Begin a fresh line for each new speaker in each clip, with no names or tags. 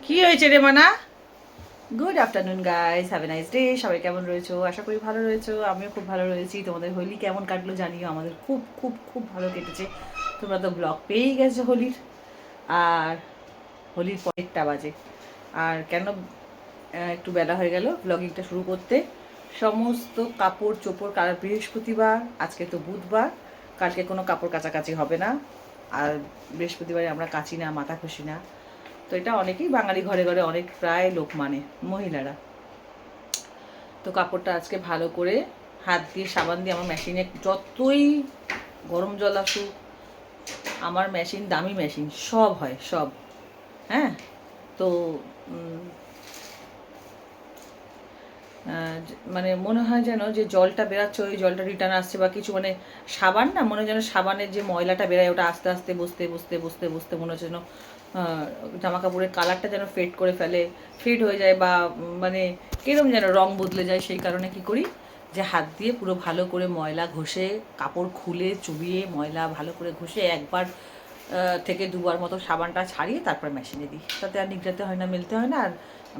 কি হয়েছে রে মানা? Good afternoon guys, have a nice day. সবাই কেমন রয়েছো? আশা করি ভালো রয়েছো। আমিও খুব ভালো রয়েছি। তোমাদের হোলি কেমন কাটলো জানিও। আমাদের খুব খুব খুব ভালো কেটেছে। তোমরা তো ব্লগ পেয়েই গেছো হোলির। আর হোলির পরেরটা বাজে। আর কেন একটু বেলা হয়ে গেল ব্লগিংটা শুরু করতে। সমস্ত কাপড় চোপড়, কাল বৃহস্পতিবার, আজকে তো বুধবার, কালকে কোনো কাপড় কাচাকাচি হবে না। আর বৃহস্পতিবারে আমরা কাচি না, মাথা খুশি না। তো এটা অনেকেই বাঙালি ঘরে ঘরে অনেক প্রায় লোক মানে মহিলারা। তো কাপড়টা আজকে ভালো করে হাত দিয়ে সাবান দিয়ে আমার মেশিনে, যতই গরম জল আসুক, আমার মেশিন দামি মেশিন, সব হয় সব। হ্যাঁ, তো মানে মনে হয় যেন যে জলটা বেরাচ্ছে ওই জলটা রিটার্ন আসছে বা কিছু, মানে সাবান না, মনে হয় যেন সাবানের যে ময়লাটা বেরায় ওটা আস্তে আস্তে বসতে বসতে বসতে বসতে মনে হচ্ছে যেন জামা কাপড়ের কালারটা যেন ফেড করে ফেলে, ফেড হয়ে যায় বা মানে কিরম যেন রং বদলে যায়। সেই কারণে কি করি, যে হাত দিয়ে পুরো ভালো করে ময়লা ঘষে, কাপড় খুলে চুবিয়ে ময়লা ভালো করে ঘষে একবার থেকে দুবার মতো সাবানটা ছাড়িয়ে তারপর মেশিনে দিই। তাতে আর নিগড়াতে হয় না, মেলতে হয় না, আর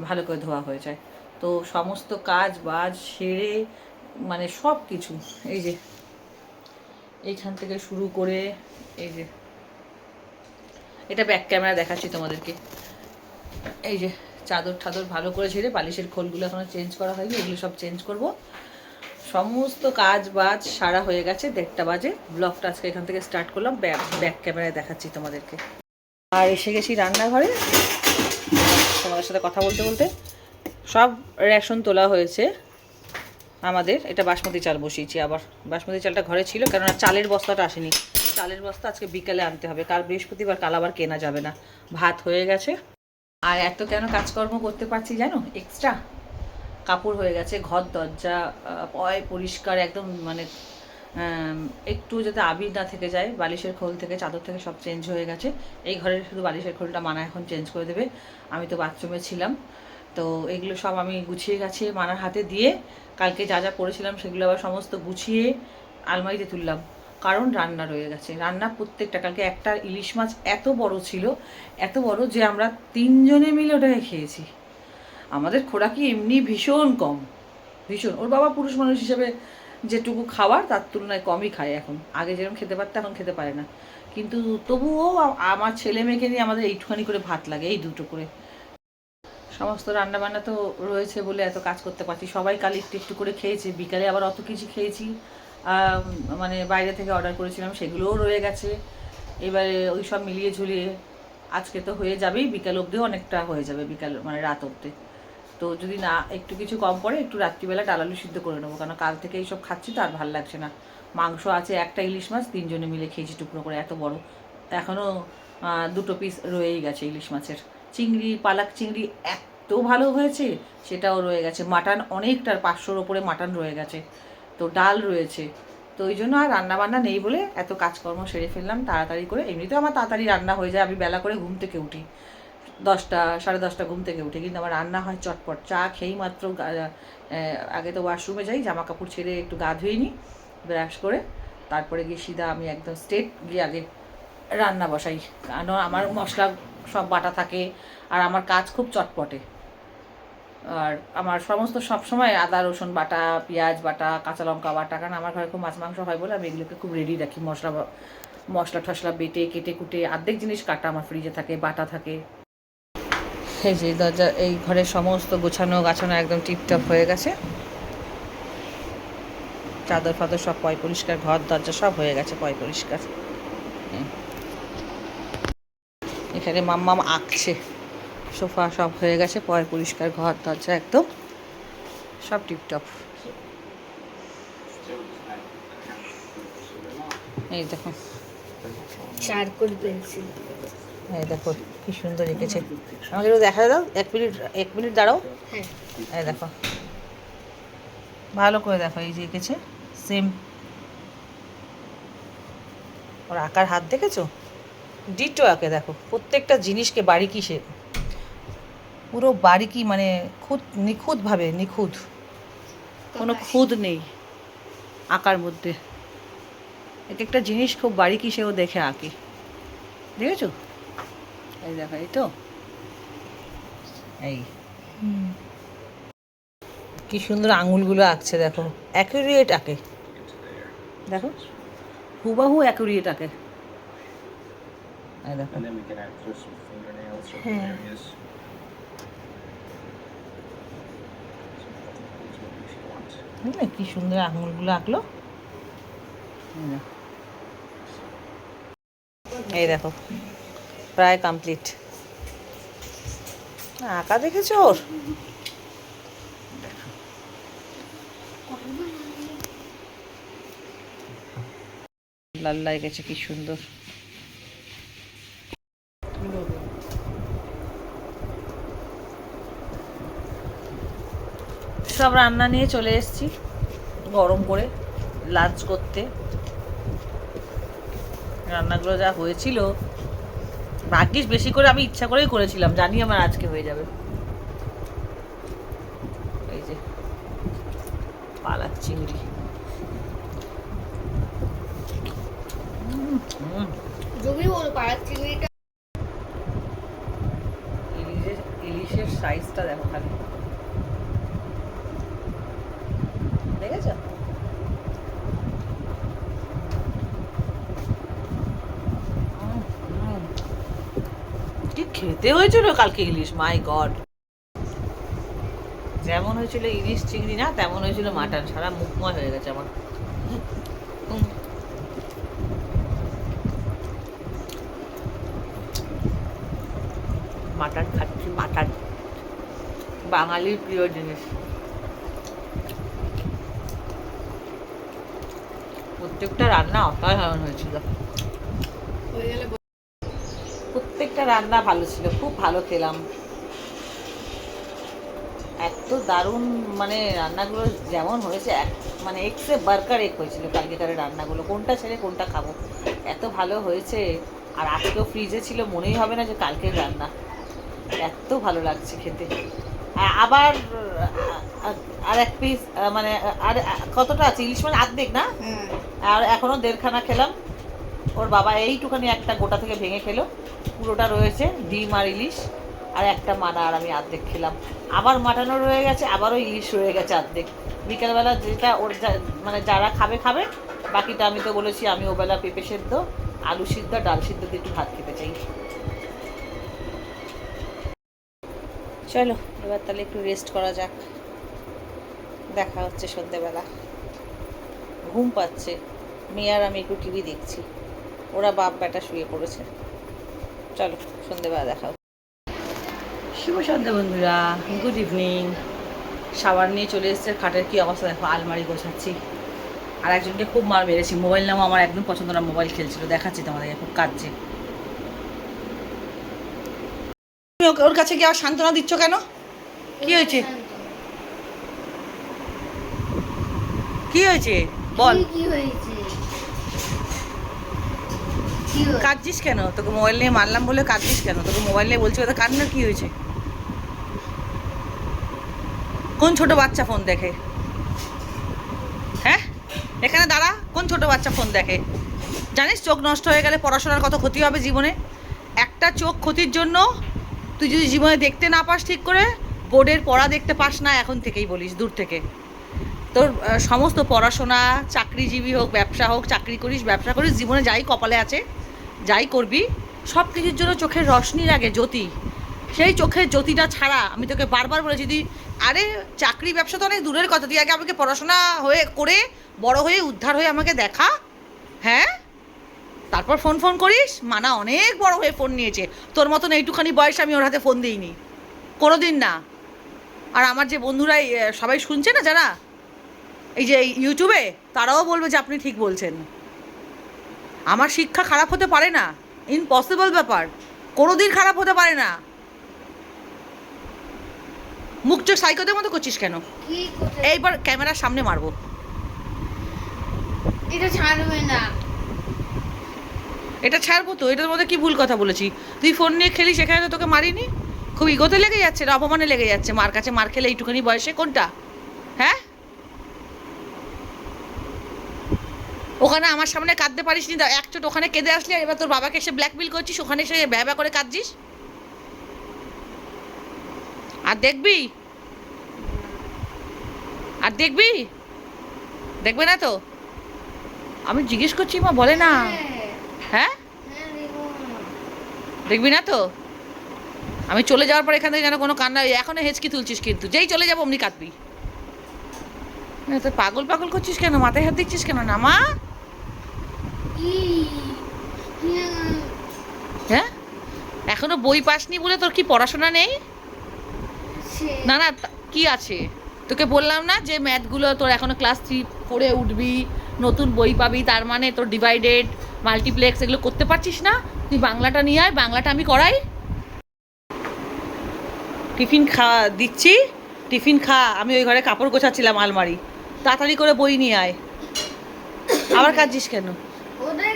ভালো করে ধোয়া হয়ে যায়। তো সমস্ত কাজ বাজ সেরে মানে সব কিছু, এই যে এইখান থেকে শুরু করে, এই যে এটা ব্যাক ক্যামেরা দেখাচ্ছি তোমাদেরকে। এই যে চাদর ঠাদর ভালো করে ঝেড়ে, বালিশের খোলগুলো এখনো চেঞ্জ করা হয়নি, এগুলো সব চেঞ্জ করব। সমস্ত কাজ বাজ সারা হয়ে গেছে, 1:30 বাজে। ব্লগটা আজকে এখান থেকে স্টার্ট করলাম, ব্যাক ক্যামেরায় দেখাচ্ছি তোমাদেরকে। আর এসে গেছি রান্নাঘরে তোমাদের সাথে কথা বলতে বলতে। সব রেশন তোলা হয়েছে আমাদের। এটা বাসমতি চাল বসিয়েছি আবার। বাসমতি চালটা ঘরে ছিল, কেননা চালের বস্তাটা আসেনি। চালের বস্তা আজকে বিকালে আনতে হবে, কাল বৃহস্পতিবার, কাল আবার কেনা যাবে না। ভাত হয়ে গেছে। আর এত কেন কাজকর্ম করতে পারছি জানো, এক্সট্রা কাপড় হয়ে গেছে, ঘর দরজা পয় পরিষ্কার একদম, মানে একটু যাতে আবির না থেকে যায়। বালিশের খোল থেকে, চাদর থেকে সব চেঞ্জ হয়ে গেছে। এই ঘরের শুধু বালিশের খোলটা মানা এখন চেঞ্জ করে দেবে। আমি তো বাথরুমে ছিলাম, তো এগুলো সব আমি গুছিয়ে গাছিয়ে মানার হাতে দিয়ে, কালকে যা যা করেছিলাম সেগুলো আবার সমস্ত গুছিয়ে আলমারিতে তুললাম। কারণ রান্না রয়ে গেছে, রান্না প্রত্যেকটা। কালকে একটা ইলিশ মাছ এত বড় ছিল, এত বড় যে আমরা 3 জনে মিলে ওটাকে খেয়েছি। আমাদের খোরাকি এমনি ভীষণ কম, ভীষণ। ওর বাবা পুরুষ মানুষ হিসেবে যেটুকু খাওয়ার তার তুলনায় কমই খায় এখন। আগে যেরকম খেতে পারতো এখন খেতে পারে না, কিন্তু তবুও আমার ছেলে মেয়েকে নিয়ে আমাদের এইটুখানি করে ভাত লাগে, এই দুটো করে। সমস্ত রান্নাবান্না তো রয়েছে বলে এত কাজ করতে পারছি। সবাই কাল একটু একটু করে খেয়েছে, বিকালে আবার অত কিছু খেয়েছি। মানে বাইরে থেকে অর্ডার করেছিলাম, সেগুলোও রয়ে গেছে। এবারে ওই সব মিলিয়ে ঝুলিয়ে আজকে তো হয়ে যাবেই, বিকাল অবধিও অনেকটা হয়ে যাবে, বিকাল মানে রাত অবধি। তো যদি না একটু কিছু কম পড়ে, একটু রাত্রিবেলা ডাল আলু সিদ্ধ করে নেবো, কারণ কাল থেকে এইসব খাচ্ছি তো আর ভালো লাগছে না। মাংস আছে, একটা ইলিশ মাছ 3 জনে মিলে খেয়েছি টুকরো করে, এত বড়। এখনও 2 পিস রয়েই গেছে ইলিশ মাছের। চিংড়ি, পালাক চিংড়ি এত ভালো হয়েছে, সেটাও রয়ে গেছে। মাটন অনেকটার 500-র ওপরে মাটন রয়ে গেছে। তো ডাল রয়েছে। তো ওই জন্য আর রান্নাবান্না নেই বলে এত কাজকর্ম সেরে ফেললাম তাড়াতাড়ি করে। এমনিতেও আমার তাড়াতাড়ি রান্না হয়ে যায়, আমি বেলা করে ঘুম থেকে উঠি, 10টা 10:30 ঘুম থেকে উঠে, কিন্তু আমার রান্না হয় চটপট। চা খেয়েই মাত্র আগে তো ওয়াশরুমে যাই, জামা কাপড় ছেড়ে একটু গা ধুয়ে নিই, ব্রাশ করে তারপরে গিয়ে সিধা আমি একদম স্ট্রেট গিয়ে আগে রান্না বসাই। কারণ আমার মশলা সব বাটা থাকে, আর আমার কাজ খুব চটপটে। আর আমার সমস্ত সবসময় আদা রসুন বাটা, পেঁয়াজ বাটা, কাঁচা লঙ্কা বাটা, কারণ আমার ঘরে খুব মাছ মাংস হয় বলে আমি এগুলোকে খুব রেডি রাখি। মশলা টশলা বেটে কেটে কুটে, অর্ধেক জিনিস কাটা আমার ফ্রিজে থাকে, বাটা থাকে। এই যে দরজা, এই ঘরের সমস্ত গোছানো গাছানো একদম টিপটপ হয়ে গেছে। চাদর ফাদর সব পয় পরিষ্কার, ঘর দরজা সব হয়ে গেছে পয় পরিষ্কার। এখানে মাম্মাম আঁকছে, সোফা সব হয়ে গেছে পয় পরিষ্কার, ঘর দরজা একদম সব টিপটপ। এই দেখো
চারকোল পেন্সিল,
এই দেখো কি সুন্দর এঁকেছে। আমাকে একটু দেখা দাও, 1 মিনিট দাঁড়াও।
হ্যাঁ
এই দেখো ভালো করে দেখো, এই যে এঁকেছে সেম। ওর আঁকার হাত দেখেছো, ডিটো আঁকে। দেখো প্রত্যেকটা জিনিসকে বারিকি, সে পুরো বারিকি, মানে নিখুঁতভাবে, নিখুঁত, কোনো খুঁত নেই আঁকার মধ্যে। এক একটা জিনিস খুব বারিকি সেও দেখে আঁকে, দেখেছো? এই দেখো, এই তো এই কি সুন্দর আঙুলগুলো আঁকছে দেখো, অ্যাকুরেট আঁকে, দেখো হুবাহু অ্যাকুরেট আঁকে। দেখো
And then we can add close with fingernails or
হ্যাঁ।
areas. If you want.
বুঝলে কি সুন্দর আঙুলগুলো আঁকলো। এই দেখো প্রায় কমপ্লিট। আঁকা দেখেছো ওর? লাল গেছে কি সুন্দর। সব রান্না নিয়ে চলে এসেছি গরম করে লাঞ্চ করতে। রান্নাগুলো যা হয়েছিল, ভাগ্যিস বেশি করে আমি ইচ্ছা করেই করেছিলাম, জানি আমার আজকে হয়ে যাবে। এই যে পালাক চিংড়ি,
জমি বলো পাড়ার চিংড়িটা।
ইলিশের সাইজটা দেখো খালি, দেখেছো? কি খেতে হয়েছিল কালকে ইলিশ, মাই গড! যেমন হয়েছিল ইলিশ চিংড়ি না, তেমন হয়েছিল মাটন। সারা মুখময় হয়ে গেছে আমার। মাটন খাচ্ছি, মাটন বাঙালির প্রিয় জিনিস। প্রত্যেকটা রান্না অসাধারণ হয়েছিল,
হয়ে গেলে
প্রত্যেকটা রান্না ভালো ছিল, খুব ভালো খেলাম। এত দারুণ মানে রান্নাগুলো যেমন হয়েছে, মানে এক্সে বার্কার এক হয়েছিল কালকেকারের রান্নাগুলো। কোনটা ছেড়ে কোনটা খাবো, এত ভালো হয়েছে। আর আজকেও ফ্রিজে ছিল, মনেই হবে না যে কালকের রান্না। এত ভালো লাগছে খেতে। আবার আর এক পিস, মানে আর কতটা আছে ইলিশ, মানে অর্ধেক না, আর এখনো দেড়খানা খেলাম। ওর বাবা এইটুখানি একটা গোটা থেকে ভেঙে খেলো, পুরোটা রয়েছে ডিম আর ইলিশ। আর একটা মানা, আর আমি অর্ধেক খেলাম। আবার মাটানো রয়ে গেছে, আবারও ইলিশ রয়ে গেছে অর্ধেক। বিকেলবেলা যেটা ওর মানে যারা খাবে খাবে, বাকিটা আমি তো বলেছি আমি ওবেলা পেঁপে সেদ্ধ, আলু সিদ্ধ, ডাল সিদ্ধ দিয়ে একটু ভাত খেতে চাই। চলো এবার তাহলে একটু রেস্ট করা যাক, দেখা হচ্ছে সন্ধ্যেবেলা। ঘুম পাচ্ছে, মেয়ে আর আমি একটু টিভি দেখছি, ওরা বাপ বেটা শুয়ে পড়েছে। চলো সন্ধ্যেবেলা দেখা হচ্ছে। শুভ সন্ধ্যা বন্ধুরা, গুড ইভিনিং। সাবান নিয়ে চলে এসছে, খাটের কি অবস্থা দেখো, আলমারি গোছাচ্ছি। আর একজনকে খুব মার মেরেছি, মোবাইল নামও আমার একদম পছন্দ না, মোবাইল খেলছিল, দেখাচ্ছি তোমাদের, খুব কাঁদছে। ওর কাছে কি আবার সান্ত্বনা দিচ্ছ কেন? কি হয়েছে? কি হয়েছে বল?
কি হয়েছে?
কাঁদছিস কেন? তোকে মোবাইল নিয়ে মারলাম বলে কাঁদছিস কেন? তোকে মোবাইল নিয়ে বলছি ওদের কান্নার কি হয়েছে? কোন ছোট বাচ্চা ফোন দেখে? হ্যাঁ এখানে দাঁড়া, কোন ছোট বাচ্চা ফোন দেখে? জানিস চোখ নষ্ট হয়ে গেলে পড়াশোনার কত ক্ষতি হবে জীবনে? একটা চোখ ক্ষতির জন্য তুই যদি জীবনে দেখতে না পাস ঠিক করে, বোর্ডের পড়া দেখতে পাস না, এখন থেকেই বলিস দূর থেকে। তোর সমস্ত পড়াশোনা, চাকরিজীবী হোক, ব্যবসা হোক, চাকরি করিস, ব্যবসা করিস, জীবনে যাই কপালে আছে, যাই করবি, সব কিছুর জন্য চোখের রশ্মি লাগে, জ্যোতি। সেই চোখের জ্যোতিটা ছাড়া, আমি তোকে বারবার বলেছি, তুই আরে চাকরি ব্যবসা তো অনেক দূরের কথা, তুই আগে আমাকে পড়াশোনা হয়ে করে বড় হয়ে উদ্ধার হয়ে আমাকে দেখা, হ্যাঁ তারপর ফোন ফোন করিস। মানা অনেক বড় হয়ে ফোন নিয়েছে, তোর মতন এইটুখানি বয়সে আমি ওর হাতে ফোন দিইনি কোনো দিন না। আর আমার যে বন্ধুরাই সবাই শুনছে না যারা এই যে ইউটিউবে, তারাও বলবে যে আপনি ঠিক বলছেন। আমার শিক্ষা খারাপ হতে পারে না, ইম্পসিবল ব্যাপার, কোনো দিন খারাপ হতে পারে না। মুখ চোখ সাইকোদের মতো করছিস কেন? এইবার ক্যামেরার সামনে মারবো।
এটা ছাড়বে না।
এটা ছাড়বো তো, এটার মধ্যে কি ভুল কথা বলেছি? তুই ফোন নিয়ে খেলিস, এখানে তো তোকে মারিনি। খুব ইগোতে লেগে যাচ্ছে, অপমানে লেগে যাচ্ছে, মার কাছে মার খেলে এইটুখানি বয়সে কোনটা? হ্যাঁ ওখানে আমার সামনে কাঁদতে পারিস নি, এক চোট ওখানে কেঁদে আসলি, আর এবার তোর বাবাকে এসে ব্ল্যাকমেল করছিস, ওখানে এসে ভ্যাবা করে কাঁদছিস। আর দেখবি? আর দেখবি? দেখবে না তো? আমি জিজ্ঞেস করছি, মা বলে না। হ্যাঁ,
দেখবো না।
দেখবি না তো? আমি চলে যাওয়ার পর এখান থেকে যেন কোনো কান্না, এখনো হেঁচকি তুলছিস কিন্তু, যেই চলে যাবো অমনি কাঁদবি। না তো পাগল পাগল করছিস কেন? মাথায় হাত দিচ্ছিস কেন? না মা। হ্যাঁ, এখনো বই পাসনি বলে তোর কি পড়াশোনা নেই? না না, কি আছে? তোকে বললাম না যে ম্যাথগুলো তোর এখনো ক্লাস 3-4 উঠবি, নতুন বই পাবি, তার মানে তোর ডিভাইডেড, মাল্টিপ্লেক্স এগুলো করতে পারছিস না? তুই বাংলাটা নিয়ে আয়, বাংলাটা আমি করাই। টিফিন দিচ্ছি, টিফিন খা। আমি ওই ঘরে কাপড় গোছাচ্ছিলাম, আলমারি। তাড়াতাড়ি করে বই নিয়ে আয়। আবার কাঁদছিস কেন?
ওদের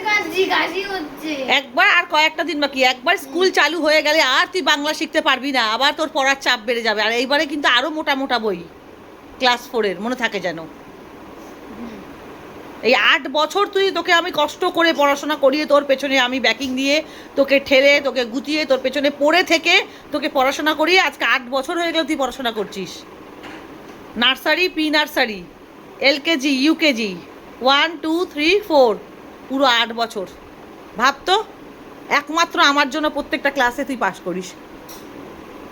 কাশি হচ্ছে।
একবার আর কয়েকটা দিন বাকি, একবার স্কুল চালু হয়ে গেলে আর তুই বাংলা শিখতে পারবি না, আবার তোর পড়ার চাপ বেড়ে যাবে। আর এইবারে কিন্তু আরো মোটা মোটা বই, ক্লাস 4-এর, মনে থাকে যেন। এই 8 বছর তোকে আমি কষ্ট করে পড়াশোনা করিয়ে, তোর পেছনে আমি ব্যাকিং দিয়ে, তোকে ঠেলে, তোকে গুটিয়ে, তোর পেছনে পড়ে থেকে তোকে পড়াশোনা করিয়ে আজকে 8 বছর হয়ে গেল তুই পড়াশোনা করছিস। Nursery, pre nursery, LKG, UKG, 1, 2, 3, 4, পুরো 8 বছর। ভাব তো, একমাত্র আমার জন্য প্রত্যেকটা ক্লাসে তুই পাস করিস।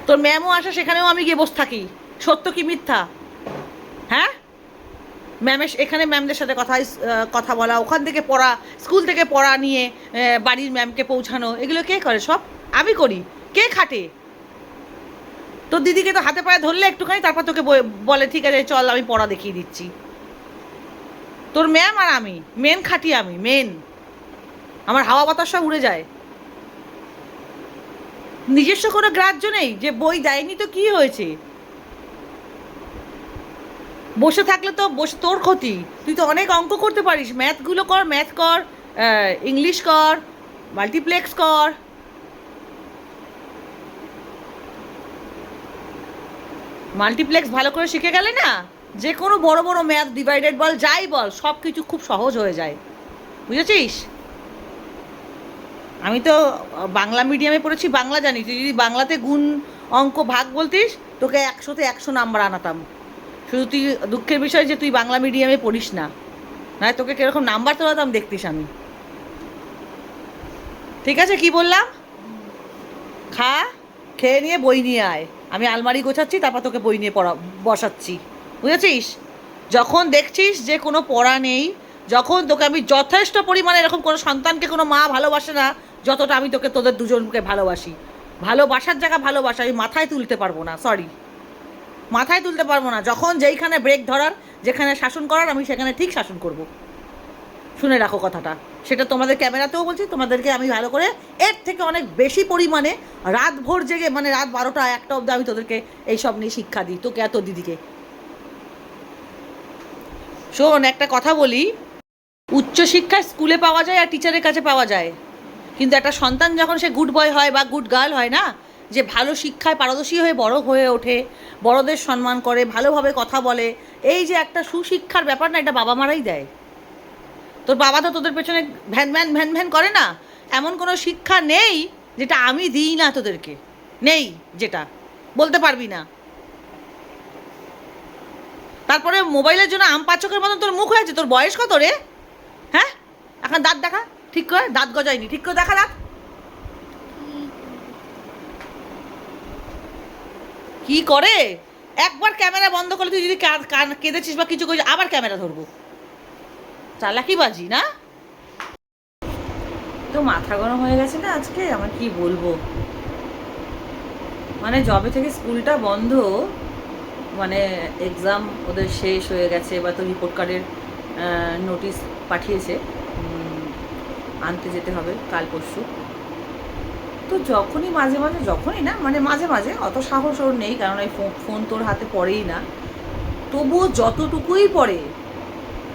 তোর ম্যামও আসে, সেখানেও আমি গিয়ে বসে থাকি। সত্য কি মিথ্যা? হ্যাঁ, ম্যামের এখানে ম্যামদের সাথে কথা বলা, ওখান থেকে পড়া, স্কুল থেকে পড়া নিয়ে বাড়ির ম্যামকে পৌঁছানো, এগুলো কে করে? সব আমি করি। কে খাটে? তোর দিদিকে তো হাতে পায়ে ধরলে একটুখানি, তারপর তোকে বলে ঠিক আছে চল আমি পড়া দেখিয়ে দিচ্ছি। তোর ম্যাম আর আমি মেন খাটি, আমি মেন। আমার হাওয়া বাতাস সব উড়ে যায়। নিজস্ব কোনো গ্রাহ্য নেই যে বই দেয়নি তো কি হয়েছে? বসে থাকলে তো তোর ক্ষতি। তুই তো অনেক অঙ্ক করতে পারিস, ম্যাথগুলো কর, ম্যাথ কর, ইংলিশ কর, মাল্টিপ্লেক্স কর। মাল্টিপ্লেক্স ভালো করে শিখে গেলে না, যে কোনো বড় বড় ম্যাথ, ডিভাইডেড বল, যাই বল, সব কিছু খুব সহজ হয়ে যায়। বুঝেছিস? আমি তো বাংলা মিডিয়ামে পড়েছি, বাংলা জানি। তুই যদি বাংলাতে গুণ, অঙ্ক, ভাগ বলতিস, তোকে 100-তে 100 নাম্বার আনাতাম। শুধু তুই, দুঃখের বিষয় যে তুই বাংলা মিডিয়ামে পড়িস না, নয় তোকে কিরকম নাম্বার তোলাতাম দেখতিস আমি। ঠিক আছে, কি বললাম? খা, খেয়ে নিয়ে বই নিয়ে আয়। আমি আলমারি গোছাচ্ছি, তারপর তোকে বই নিয়ে বসাচ্ছি। বুঝেছিস? যখন দেখছিস যে কোনো পড়া নেই, যখন তোকে আমি যথেষ্ট পরিমাণে, এরকম কোনো সন্তানকে কোনো মা ভালোবাসে না যতটা আমি তোদের দুজনকে ভালোবাসি। ভালোবাসার জায়গা ভালোবাসা, আমি মাথায় তুলতে পারবো না, সরি, মাথায় তুলতে পারবো না। যখন যেইখানে ব্রেক ধরার, যেখানে শাসন করার, আমি সেখানে ঠিক শাসন করব। শুনে রাখো কথাটা। সেটা তোমাদের ক্যামেরাতেও বলছি, তোমাদেরকে আমি ভালো করে, এর থেকে অনেক বেশি পরিমাণে রাত ভোর জেগে, মানে রাত 12টা 1টা অবধি আমি তোদেরকে এইসব নিয়ে শিক্ষা দিই, তোকে আর তোর দিদিকে। শোন, একটা কথা বলি, উচ্চশিক্ষা স্কুলে পাওয়া যায় আর টিচারের কাছে পাওয়া যায়, কিন্তু একটা সন্তান যখন সে গুড বয় হয় বা গুড গার্ল হয় না, যে ভালো শিক্ষায় পারদর্শী হয়ে বড় হয়ে ওঠে, বড়দের সম্মান করে, ভালোভাবে কথা বলে, এই যে একটা সুশিক্ষার ব্যাপার না, এটা বাবা মারাই দেয়। তোর বাবা তো তোদের পেছনে ভ্যান ভ্যান ভ্যান ভ্যান করে না। এমন কোনো শিক্ষা নেই যেটা আমি দিই না তোদেরকে, নেই, যেটা বলতে পারবি না। তারপরে মোবাইলের জন্য আম পাচকের মতন তোর মুখ হয়েছে। তোর বয়স কত রে? হ্যাঁ, এখন দাঁত দেখা ঠিক করে, দাঁত গজায়নি, ঠিক করে দেখা দাঁত। কি করে? একবার ক্যামেরা বন্ধ করলে তুই যদি কেঁদেছিস বা কিছু করিস, আবার ক্যামেরা ধরবো। চালাকি বাজি না? তো মাথা গরম হয়ে গেছে না আজকে, আমার কি বলবো। মানে যবে থেকে স্কুলটা বন্ধ, মানে এক্সাম ওদের শেষ হয়ে গেছে, বা তো রিপোর্ট কার্ডের নোটিশ পাঠিয়েছে, আনতে যেতে হবে কাল পরশু। তো যখনই যখনই না, মানে মাঝে মাঝে, অত সাহস ওর নেই, কারণ এই ফোন তোর হাতে পড়েই না, তবুও যতটুকুই পড়ে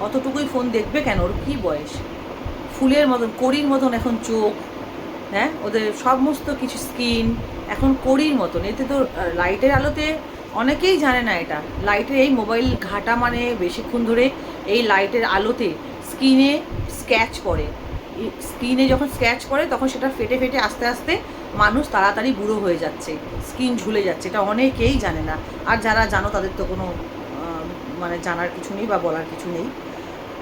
অতটুকুই ফোন দেখবে কেন? ওর কী বয়স? ফুলের মতন, কড়ির মতন এখন চোখ, হ্যাঁ, ওদের সমস্ত কিছু স্কিন এখন কড়ির মতন। এতে তো লাইটের আলোতে, অনেকেই জানে না এটা, লাইটের এই মোবাইল ঘাটা মানে বেশিক্ষণ ধরে এই লাইটের আলোতে স্কিনে স্ক্র্যাচ পড়ে। স্কিনে যখন স্ক্র্যাচ পড়ে তখন সেটা ফেটে ফেটে আস্তে আস্তে মানুষ তাড়াতাড়ি বুড়ো হয়ে যাচ্ছে, স্কিন ঝুলে যাচ্ছে, এটা অনেকেই জানে না। আর যারা জানো তাদের তো কোনো মানে জানার কিছু নেই বা বলার কিছু নেই।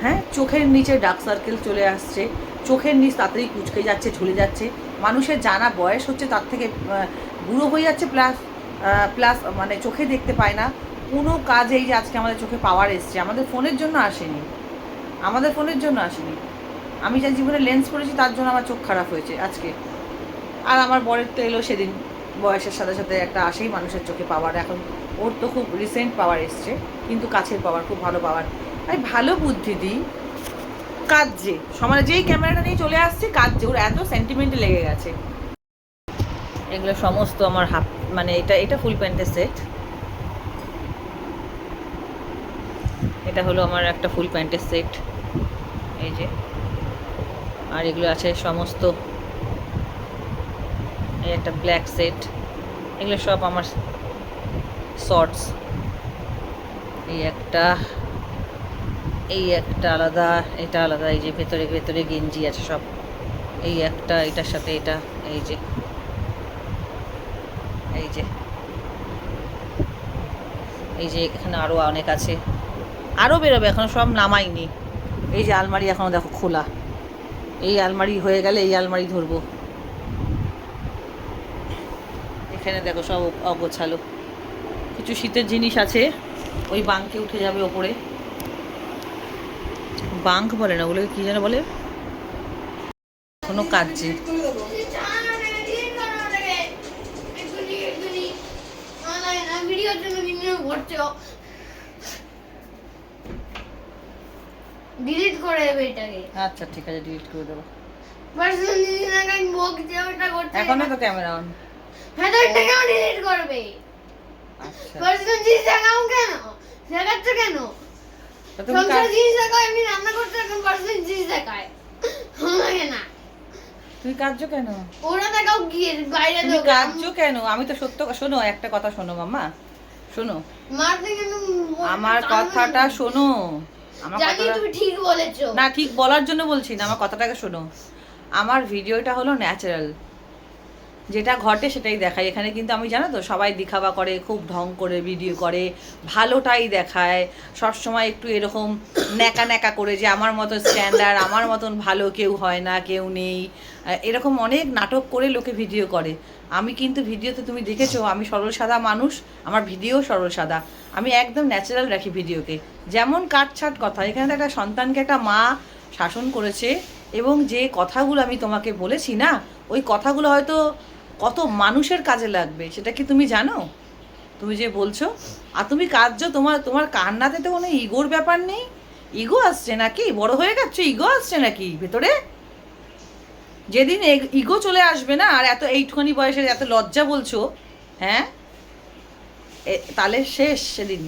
হ্যাঁ, চোখের নিচে ডার্ক সার্কেল চলে আসছে, চোখের নিচ তাড়াতাড়ি কুচকে যাচ্ছে, ঝুলে যাচ্ছে। মানুষের জানা বয়স হচ্ছে তার থেকে বুড়ো হয়ে যাচ্ছে, প্লাস প্লাস মানে চোখে দেখতে পায় না কোনো কাজ। এই যে আজকে আমাদের চোখে পাওয়ার এসছে, আমাদের ফোনের জন্য আসেনি, আমাদের ফোনের জন্য আসেনি। আমি যা জীবনে লেন্স পরেছি তার জন্য আমার চোখ খারাপ হয়েছে আজকে। আর আমার বরের তো এলো সেদিন, বয়সের সাথে সাথে একটা আসেই মানুষের চোখে পাওয়ার। এখন ওর তো খুব রিসেন্ট পাওয়ার এসছে, কিন্তু কাছের পাওয়ার, খুব ভালো পাওয়ার। আমি ভালো বুদ্ধি দিই, কাজে সমানে যেই ক্যামেরাটা নিয়ে চলে আসছে কাজে ওর এত সেন্টিমেন্টে লেগে গেছে। এগুলো সমস্ত আমার হাফ, মানে এটা এটা ফুল প্যান্টের সেট। এটা হলো আমার একটা ফুল প্যান্টের সেট, এই যে। আর এগুলো আছে সমস্ত, এই একটা ব্ল্যাক সেট, এগুলো সব আমার শর্টস। এই একটা আলাদা, এটা আলাদা, এই যে ভেতরে ভেতরে গেঞ্জি আছে সব। এই একটা, এটার সাথে এটা, এই যে এই যে এই যে এখানে আরও অনেক আছে, আরও বেরোবে, এখন সব নামাইনি। এই যে আলমারি এখনও দেখো খোলা, এই আলমারি হয়ে গেলে এই আলমারি ধরবো। এখানে দেখো সব অগোছালো, কিছু শীতের জিনিস আছে, ওই বাঙ্কে উঠে যাবে ওপরে। বাঙ্ক বলে না, ওগুলোকে কী যেন বলে, কোনো কাজে।
ভিডিওর জন্য ভিডিও করছো, ডিলিট করে দেবে এটাকে।
আচ্ছা ঠিক আছে, ডিলিট করে দেবো।
পার্সোনাল জিনিস না আমি বকছি ওটা করতে।
এখনো তো ক্যামেরা অন।
হ্যাঁ তো এটাকেও ডিলিট করবে।
আচ্ছা,
পার্সোনাল জিনিস দেখাও কেন, দেখাচ্ছ কেন?
তা তুমি
সংসার জিনিস দেখাও, এমনি রান্না করতে এখন পার্সোনাল জিনিস দেখায়, লাগে না?
তুমি কাঁদছো কেন?
ওরা দেখাও গিয়ে বাইরে
তুমি
দেখাও।
কাঁদছো কেন? আমি তো সত্য, শোনো একটা কথা, শোনো মাম্মা, শোনো
মারতে কেন?
আমার কথাটা শোনো, আমার
জানি
কথাটা
তুমি ঠিক বলেছো
না, ঠিক বলার জন্য বলছি না, আমার কথাটাকে শোনো। আমার ভিডিওটা হলো ন্যাচারাল, যেটা ঘটে সেটাই দেখাই। এখানে কিন্তু আমি জানো তো, সবাই দেখাবা করে, খুব ঢং করে ভিডিও করে, ভালোটাই দেখায় সবসময়, একটু এরকম ন্যাকা ন্যাকা করে যে আমার মতো স্ট্যান্ডার্ড, আমার মতন ভালো কেউ হয় না, কেউ নেই, এরকম অনেক নাটক করে লোকে ভিডিও করে। আমি কিন্তু ভিডিওতে তুমি দেখেছো আমি সরল সাদা মানুষ, আমার ভিডিও সরল সাদা, আমি একদম ন্যাচারাল রাখি ভিডিওকে। যেমন কাটছাট কথা, এখানে তো একটা সন্তানকে একটা মা শাসন করেছে, এবং যে কথাগুলো আমি তোমাকে বলেছি না, ওই কথাগুলো হয়তো কত মানুষের কাজে লাগবে, সেটা কি তুমি জানো? তুমি যে বলছো, আর তুমি কাঁদছো, তোমার কান্নাতে তো কোনো ইগোর ব্যাপার নেই। ইগো আসছে নাকি? বড় হয়ে গেছো, ইগো আসছে নাকি ভেতরে? যেদিন ইগো চলে আসবে না, আর এত এইটুখানি বয়সে এত লজ্জা বলছো, হ্যাঁ, তাহলে শেষ সেদিন।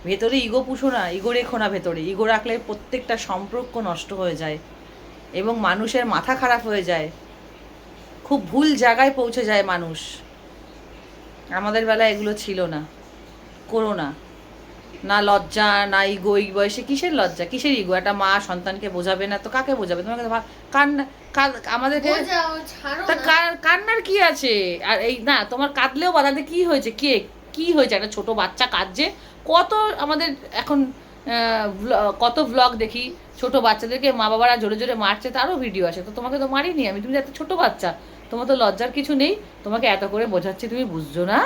ভেতরে ইগো পুষো না, ইগো রেখো না ভেতরে। ইগো রাখলে প্রত্যেকটা সম্পর্ক নষ্ট হয়ে যায় এবং মানুষের মাথা খারাপ হয়ে যায়, খুব ভুল জায়গায় পৌঁছে যায় মানুষ। আমাদের বেলায় এগুলো ছিল না, করো না। না লজ্জা, না ইগো। এই বয়সে কিসের লজ্জা, কিসের ইগো? একটা মা সন্তানকে বোঝাবে না তো কাকে বোঝাবে? তোমাকে কান্না, আমাদেরকে
বোঝাও, ছাড়ো
তা
না।
কান্নার কি আছে? আর এই না, তোমার কাঁদলেও বাধাতে কি হয়েছে? কি হয়েছে? একটা ছোট বাচ্চা কাঁদছে, কত আমাদের এখন কত ভ্লগ দেখি, ছোট বাচ্চাদেরকে মা বাবারা জোরে জোরে মারছে, তারও ভিডিও আছে। তো তোমাকে তো মারিনি আমি, তুমি এত ছোট বাচ্চা, তোমার তো লজ্জার কিছু নেই। তোমাকে এত করে বোঝাচ্ছি, তুমি বুঝছো না?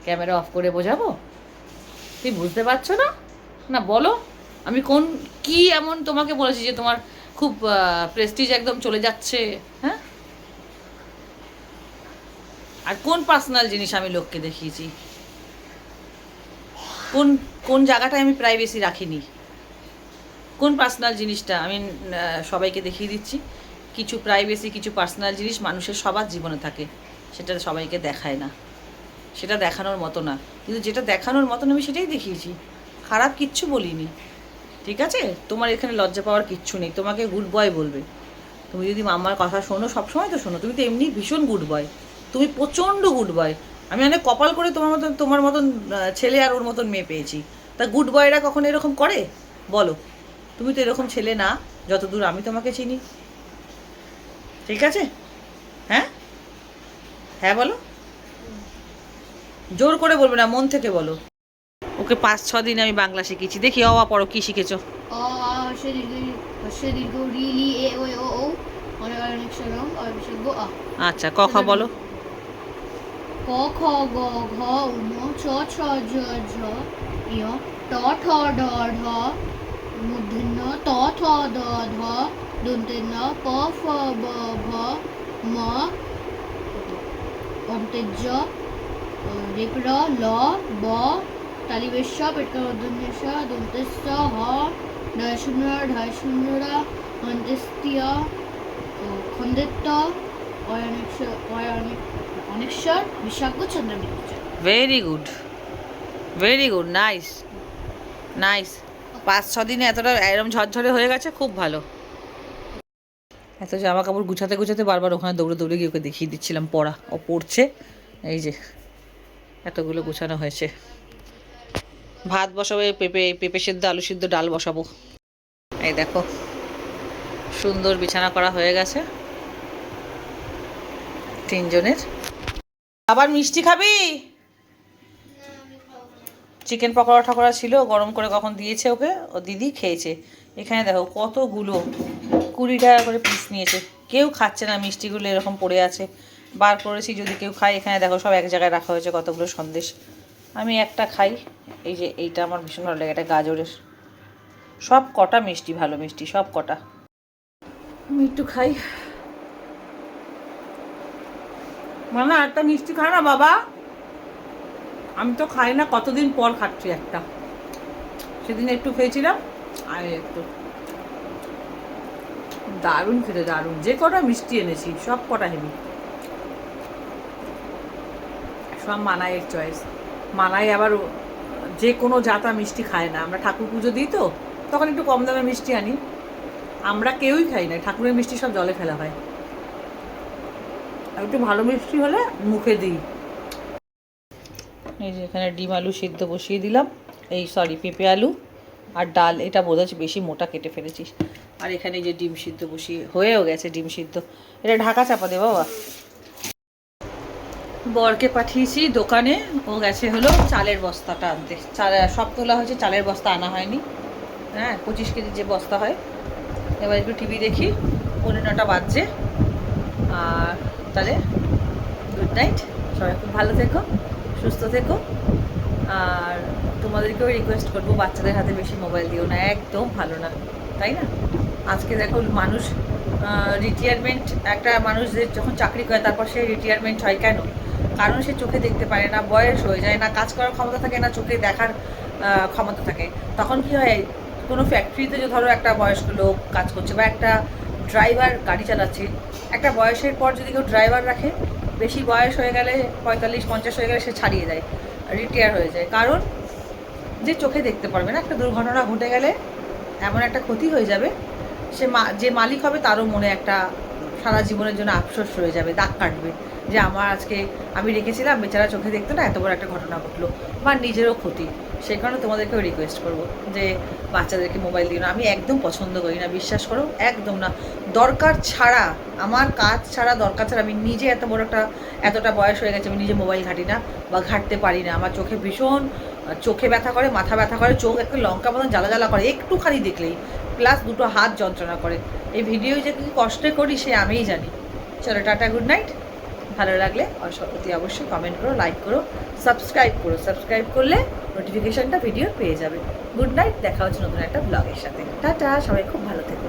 ক্যামেরা অফ করে বোঝাবো? তুমি বুঝতে পারছো না? না বলো, আমি কি এমন তোমাকে বলেছি যে তোমার খুব প্রেস্টিজ একদম চলে যাচ্ছে? হ্যাঁ, আর কোন পার্সোনাল জিনিস আমি লোককে দেখিয়েছি? কোন জায়গাটায় আমি প্রাইভেসি রাখিনি? কোন পার্সোনাল জিনিসটা আমি সবাইকে দেখিয়ে দিচ্ছি? কিছু প্রাইভেসি, কিছু পার্সোনাল জিনিস মানুষের সবার জীবনে থাকে, সেটা সবাইকে দেখায় না, সেটা দেখানোর মতো না। কিন্তু যেটা দেখানোর মতন আমি সেটাই দেখিয়েছি, খারাপ কিচ্ছু বলিনি। ঠিক আছে, তোমার এখানে লজ্জা পাওয়ার কিচ্ছু নেই। তোমাকে গুড বয় বলবে, তুমি যদি মাম্মার কথা শোনো, সবসময় তো শোনো। তুমি তো এমনি ভীষণ গুড বয়, তুমি প্রচণ্ড গুড বয়। আমি অনেক কপাল করে তোমার মতন ছেলে আর ওর মতন মেয়ে পেয়েছি। তা গুড বয়রা কখনো এরকম করে বলো? তুমি তো এরকম ছেলে না, যতদূর আমি তোমাকে চিনি। ঠিক আছে, হ্যাঁ, হ্যাঁ বলো, জোর করে বলবে না, মন থেকে বলো। ওকে 5-6 দিন আমি বাংলা শিখেছি। দেখি অ আ পড়ো, কি শিখেছো?
অ আ হর্ষে দীর্ঘ রি লি এ ওই ও ও অনেক সরম আর বিসর্গ আ।
আচ্ছা, ক খ বলো।
ক খ গ ঘ উম চ ছ জ ঝ ইয় ট ঠ ড ঢ মূর্ধন্য ত থ দ ধ দন্তেন্য প ফ ব ভ ম অন্তেজ্য রেপর ল ব তালিবেশ্য পেটকার অর্ধন্যেশ দন্তেশ্য হ ঢয় শূন্য ঢয় শূন্যরা অন্তেস্তীয় খন্দেত্ব অনেশ্বর বিশাজ্ঞ চন্দ্রবিন্দু।
Very good, very good, nice nice. 5-6 দিনে এতটা এরম ঝরঝরে হয়ে গেছে, খুব ভালো। এত জামা কাপড় গুছাতে গুছাতে বারবার ওখানে দৌড়ে দৌড়ে গিয়ে ওকে দেখিয়ে দিচ্ছিলাম পড়া। ও পড়ছে, এই যে এতগুলো গোছানো হয়েছে। ভাত বসাবো, পেঁপে সিদ্ধ, আলু সিদ্ধ, ডাল বসাবো। এই দেখো সুন্দর বিছানা করা হয়ে গেছে 3 জনের। আবার মিষ্টি খাবি? চিকেন পকোড়া ঠকোড়া ছিল, গরম করে কখন দিয়েছে ওকে, ও দিদি খেয়েছে। এখানে দেখো কতগুলো, 20 টাকা করে পিস নিয়েছে। কেউ খাচ্ছে না, মিষ্টিগুলো এরকম পড়ে আছে। বার করেছি যদি কেউ খায়। এখানে দেখো সব এক জায়গায় রাখা হয়েছে, কতগুলো সন্দেশ। আমি একটা খাই, এই যে এইটা আমার ভীষণ ভালো লাগে, এটা গাজরের। সব কটা মিষ্টি, ভালো মিষ্টি সব কটা। আমি একটু খাই। মানে একটা মিষ্টি খায় না বাবা? আমি তো খাই না, কতদিন পর খাচ্ছি একটা। সেদিন একটু খেয়েছিলাম, আর একটু। দারুণ খেতে, দারুণ। যে কটা মিষ্টি এনেছি সব কটা হেবি। সব মানাইয়ের চয়েস। মানাই আবার যে কোনো জাতা মিষ্টি খায় না। আমরা ঠাকুর পুজো দিই তো, তখন একটু কম দামের মিষ্টি আনি। আমরা কেউই খাই না, ঠাকুরের মিষ্টি সব জলে ফেলা হয়। আর একটু ভালো মিষ্টি হলে মুখে দিই। এই যে এখানে ডিম আলু সিদ্ধ বসিয়ে দিলাম, এই সরি পেঁপে আলু আর ডাল। এটা বোধ হয় বেশি মোটা কেটে ফেলেছিস। আর এখানে যে ডিম সিদ্ধ বসিয়ে হয়েও গেছে, ডিম সিদ্ধ। এটা ঢাকা চাপা দে বাবা। বরকে পাঠিয়েছি দোকানে, ও গেছে হলো চালের বস্তাটা আনতে। চাল সব তোলা হয়েছে, চালের বস্তা আনা হয়নি। হ্যাঁ, 25 কেজি যে বস্তা হয়। এবার একটু টিভি দেখি, 9:15 বাজছে। আর তাহলে গুড নাইট, সবাই খুব ভালো থেকো, সুস্থ থেকো। আর তোমাদেরকেও রিকোয়েস্ট করবো, বাচ্চাদের হাতে বেশি মোবাইল দিও না, একদম ভালো না, তাই না? আজকে দেখো মানুষ রিটায়ারমেন্ট, একটা মানুষ যে যখন চাকরি করে তারপর সে রিটায়ারমেন্ট হয় কেন? কারণ সে চোখে দেখতে পারে না, বয়স হয়ে যায়, না কাজ করার ক্ষমতা থাকে, না চোখে দেখার ক্ষমতা থাকে। তখন কি হয়, কোনো ফ্যাক্টরিতে যে ধরো একটা বয়স্ক লোক কাজ করছে, বা একটা ড্রাইভার গাড়ি চালাচ্ছে, একটা বয়সের পর যদি কেউ ড্রাইভার রাখে, বেশি বয়স হয়ে গেলে 45-50 হয়ে গেলে সে ছাড়িয়ে দেয়, রিটায়ার হয়ে যায়। কারণ যে চোখে দেখতে পারবে না, একটা দুর্ঘটনা ঘটে গেলে এমন একটা ক্ষতি হয়ে যাবে, সে যে মালিক হবে তারও মনে একটা সারা জীবনের জন্য আফসোস রয়ে যাবে, দাগ কাটবে, যে আমার আজকে আমি রেখেছিলাম, বেচারা চোখে দেখতো না, এত বড় একটা ঘটনা ঘটলো, বা নিজেরও ক্ষতি। সেই কারণে তোমাদেরকেও রিকোয়েস্ট করবো যে বাচ্চাদেরকে মোবাইল দিও না। আমি একদম পছন্দ করি না, বিশ্বাস করো, একদম না। দরকার ছাড়া, আমার কাজ ছাড়া, দরকার ছাড়া, আমি নিজে এতটা বয়স হয়ে গেছে, আমি নিজে মোবাইল ঘাঁটি না বা ঘাঁটতে পারি না। আমার চোখে ভীষণ চোখে ব্যথা করে, মাথা ব্যথা করে, চোখ একটা লঙ্কা মতন জ্বালা জ্বালা করে একটুখানি দেখলেই, প্লাস 2টো হাত যন্ত্রণা করে। এই ভিডিও যে কি কষ্টে করি সে আমিই জানি। চলো টাটা, গুড নাইট। ভালো লাগলে অতি অবশ্যই কমেন্ট করো, লাইক করো, সাবস্ক্রাইব করো। সাবস্ক্রাইব করলে নোটিফিকেশনটা ভিডিও পেয়ে যাবে। গুড নাইট, দেখা হচ্ছে নতুন একটা ব্লগের সাথে। টাটা, সবাই খুব ভালো থেকো।